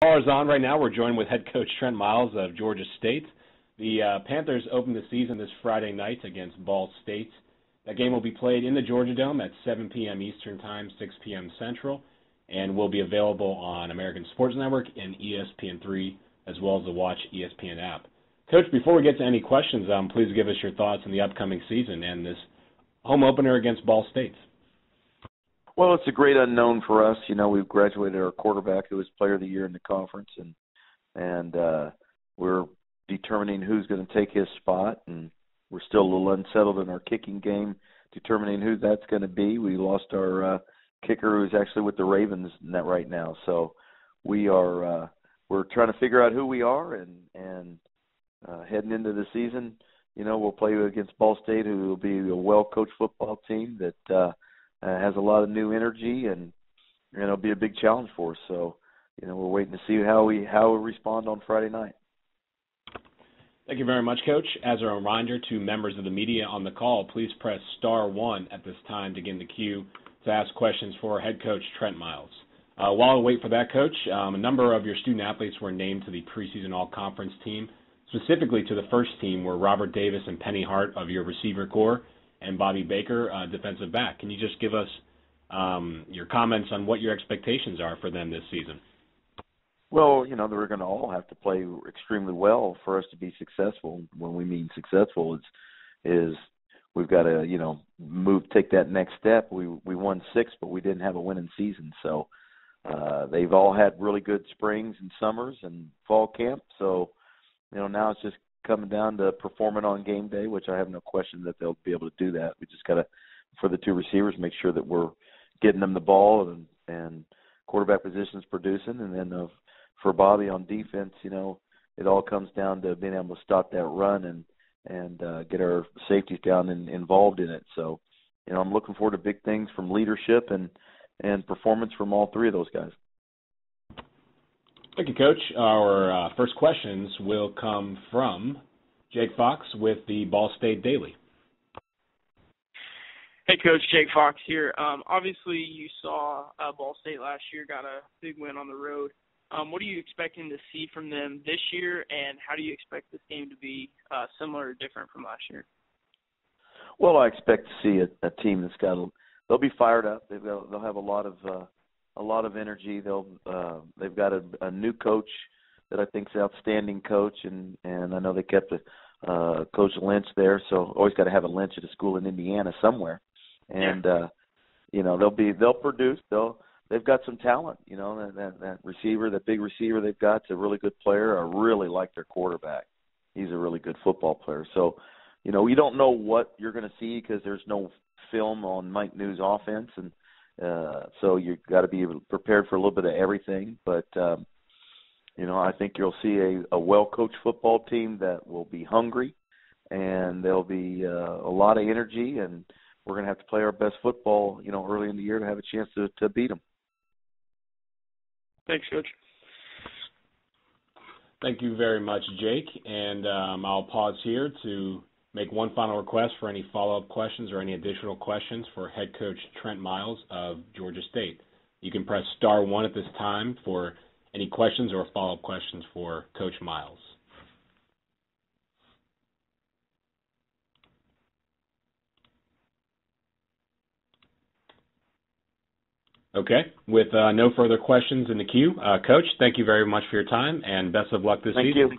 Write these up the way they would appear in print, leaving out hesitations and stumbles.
Call is on right now. We're joined with head coach Trent Miles of Georgia State. The Panthers open the season this Friday night against Ball State. That game will be played in the Georgia Dome at 7 p.m. Eastern Time, 6 p.m. Central, and will be available on American Sports Network and ESPN3, as well as the Watch ESPN app. Coach, before we get to any questions, please give us your thoughts on the upcoming season and this home opener against Ball State. Well, it's a great unknown for us. You know, we've graduated our quarterback who was player of the year in the conference, and we're determining who's going to take his spot, and we're still a little unsettled in our kicking game, determining who that's going to be. We lost our kicker who's actually with the Ravens net right now, so we're trying to figure out who we are, and heading into the season, you know, we'll play against Ball State, who will be a well-coached football team that has a lot of new energy, and it'll be a big challenge for us. So, you know, we're waiting to see how we respond on Friday night. Thank you very much, Coach. As a reminder to members of the media on the call, please press *1 at this time to get in the queue to ask questions for head coach Trent Miles. While we wait for that, Coach, a number of your student-athletes were named to the preseason all-conference team. Specifically to the first team were Robert Davis and Penny Hart of your receiver corps and Bobby Baker, defensive back. Can you just give us your comments on what your expectations are for them this season? Well, you know, they're going to all have to play extremely well for us to be successful. When we mean successful, is we've got to, you know, take that next step. We won 6, but we didn't have a winning season. So they've all had really good springs and summers and fall camp. So, you know, now it's just coming down to performing on game day, which I have no question that they'll be able to do that. We just got to, for the two receivers, make sure that we're getting them the ball and quarterback positions producing. And then for Bobby on defense, you know, it all comes down to being able to stop that run and get our safeties down and involved in it. So, you know, I'm looking forward to big things from leadership and performance from all three of those guys. Thank you, Coach. Our first questions will come from Jake Fox with the Ball State Daily. Hey, Coach, Jake Fox here. Obviously, you saw Ball State last year, got a big win on the road. What are you expecting to see from them this year, and how do you expect this game to be similar or different from last year? Well, I expect to see a team that's they'll be fired up. They'll have a lot of energy. They've got a new coach that I think is an outstanding coach, and I know they kept Coach Lynch there, so always got to have a Lynch at a school in Indiana somewhere. And you know, they'll produce. They've got some talent. You know, that receiver, that big receiver they've got, is a really good player. I really like their quarterback. He's a really good football player. So, you know, you don't know what you're going to see because there's no film on Mike New's offense, and so you've got to be prepared for a little bit of everything. But, you know, I think you'll see a well-coached football team that will be hungry, and there'll be a lot of energy, and we're going to have to play our best football, you know, early in the year to have a chance to beat them. Thanks, Coach. Thank you very much, Jake. And I'll pause here to make one final request for any follow-up questions or any additional questions for head coach Trent Miles of Georgia State. You can press *1 at this time for any questions or follow-up questions for Coach Miles. Okay, with no further questions in the queue, Coach, thank you very much for your time, and best of luck this season.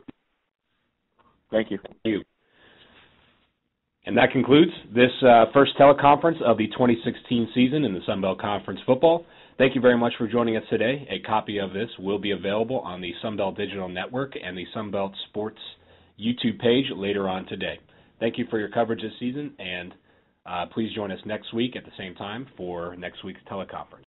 Thank you. Thank you. And that concludes this first teleconference of the 2016 season in the Sun Belt Conference football. Thank you very much for joining us today. A copy of this will be available on the Sun Belt Digital Network and the Sun Belt Sports YouTube page later on today. Thank you for your coverage this season, and please join us next week at the same time for next week's teleconference.